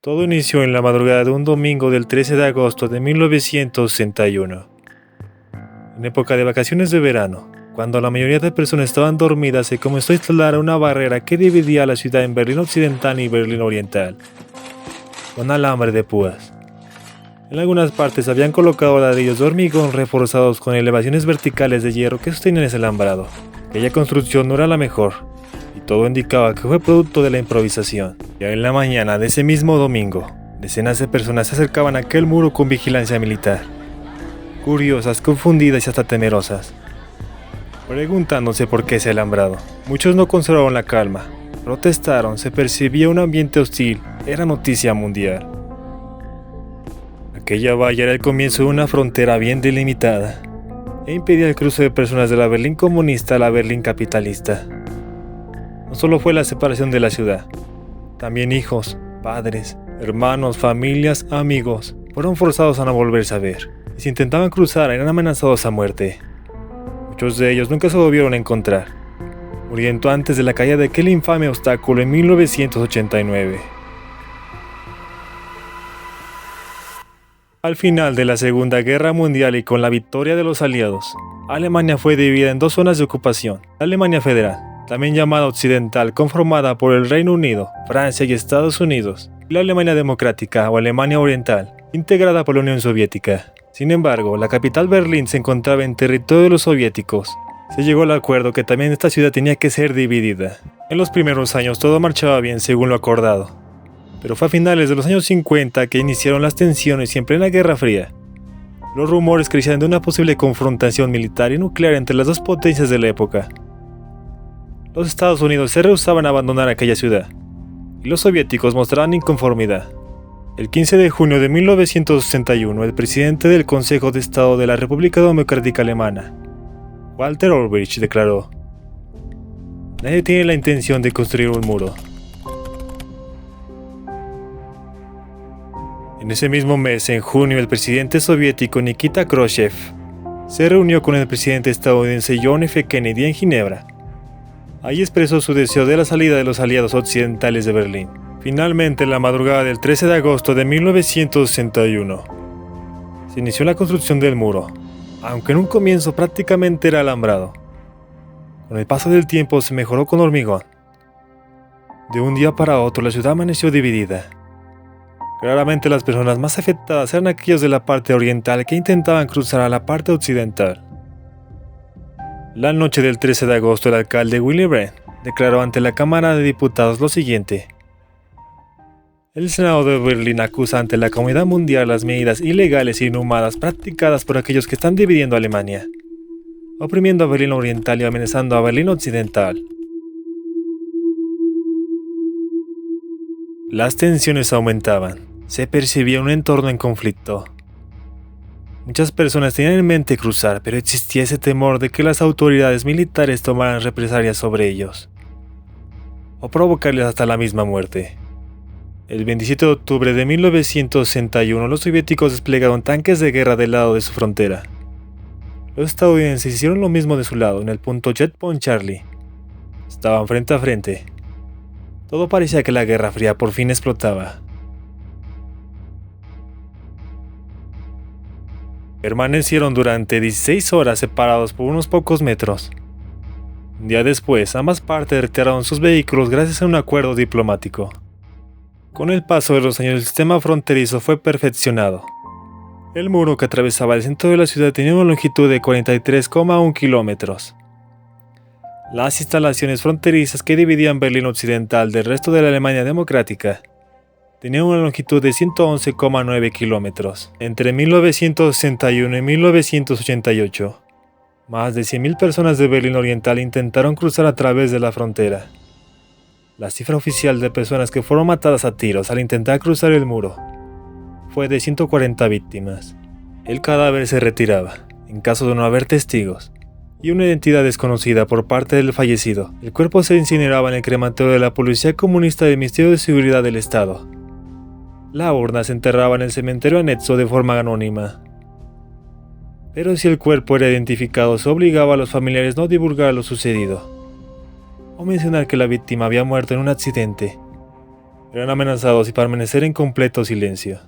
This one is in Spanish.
Todo inició en la madrugada de un domingo del 13 de agosto de 1961, en época de vacaciones de verano. Cuando la mayoría de personas estaban dormidas, se comenzó a instalar una barrera que dividía la ciudad en Berlín Occidental y Berlín Oriental, con alambre de púas. En algunas partes habían colocado ladrillos de hormigón reforzados con elevaciones verticales de hierro que sostenían ese alambrado. Aquella construcción no era la mejor, y todo indicaba que fue producto de la improvisación. Ya en la mañana de ese mismo domingo, decenas de personas se acercaban a aquel muro con vigilancia militar, curiosas, confundidas y hasta temerosas, preguntándose por qué ese alambrado. Muchos no conservaron la calma, protestaron, se percibía un ambiente hostil, era noticia mundial. Aquella valla era el comienzo de una frontera bien delimitada, e impedía el cruce de personas de la Berlín comunista a la Berlín capitalista. No solo fue la separación de la ciudad, también hijos, padres, hermanos, familias, amigos, fueron forzados a no volverse a ver, y si intentaban cruzar eran amenazados a muerte. Muchos de ellos nunca se volvieron a encontrar, muriendo antes de la caída de aquel infame obstáculo en 1989. Al final de la Segunda Guerra Mundial y con la victoria de los aliados, Alemania fue dividida en dos zonas de ocupación: la Alemania Federal, también llamada Occidental, conformada por el Reino Unido, Francia y Estados Unidos, y la Alemania Democrática o Alemania Oriental, integrada por la Unión Soviética. Sin embargo, la capital Berlín se encontraba en territorio de los soviéticos. Se llegó al acuerdo que también esta ciudad tenía que ser dividida. En los primeros años todo marchaba bien según lo acordado, pero fue a finales de los años 50 que iniciaron las tensiones y en plena Guerra Fría. Los rumores crecían de una posible confrontación militar y nuclear entre las dos potencias de la época. Los Estados Unidos se rehusaban a abandonar aquella ciudad, y los soviéticos mostraban inconformidad. El 15 de junio de 1961, el presidente del Consejo de Estado de la República Democrática Alemana, Walter Ulbricht, declaró: "Nadie tiene la intención de construir un muro". En ese mismo mes, en junio, el presidente soviético Nikita Khrushchev se reunió con el presidente estadounidense John F. Kennedy en Ginebra. Ahí expresó su deseo de la salida de los aliados occidentales de Berlín. Finalmente, en la madrugada del 13 de agosto de 1961, se inició la construcción del muro, aunque en un comienzo prácticamente era alambrado. Con el paso del tiempo se mejoró con hormigón. De un día para otro, la ciudad amaneció dividida. Claramente las personas más afectadas eran aquellos de la parte oriental que intentaban cruzar a la parte occidental. La noche del 13 de agosto, el alcalde Willy Brandt declaró ante la Cámara de Diputados lo siguiente: "El Senado de Berlín acusa ante la comunidad mundial las medidas ilegales e inhumanas practicadas por aquellos que están dividiendo a Alemania, oprimiendo a Berlín Oriental y amenazando a Berlín Occidental". Las tensiones aumentaban. Se percibía un entorno en conflicto. Muchas personas tenían en mente cruzar, pero existía ese temor de que las autoridades militares tomaran represalias sobre ellos, o provocarles hasta la misma muerte. El 27 de octubre de 1961, los soviéticos desplegaron tanques de guerra del lado de su frontera. Los estadounidenses hicieron lo mismo de su lado, en el punto Jet Point Charlie. Estaban frente a frente. Todo parecía que la Guerra Fría por fin explotaba. Permanecieron durante 16 horas separados por unos pocos metros. Un día después, ambas partes retiraron sus vehículos gracias a un acuerdo diplomático. Con el paso de los años, el sistema fronterizo fue perfeccionado. El muro que atravesaba el centro de la ciudad tenía una longitud de 43,1 kilómetros. Las instalaciones fronterizas que dividían Berlín Occidental del resto de la Alemania Democrática tenían una longitud de 111,9 kilómetros. Entre 1961 y 1988, más de 100.000 personas de Berlín Oriental intentaron cruzar a través de la frontera. La cifra oficial de personas que fueron matadas a tiros al intentar cruzar el muro fue de 140 víctimas. El cadáver se retiraba, en caso de no haber testigos, y una identidad desconocida por parte del fallecido. El cuerpo se incineraba en el crematorio de la Policía Comunista del Ministerio de Seguridad del Estado. La urna se enterraba en el cementerio anexo de forma anónima. Pero si el cuerpo era identificado, se obligaba a los familiares no divulgar lo sucedido, o mencionar que la víctima había muerto en un accidente. Eran amenazados y permanecer en completo silencio.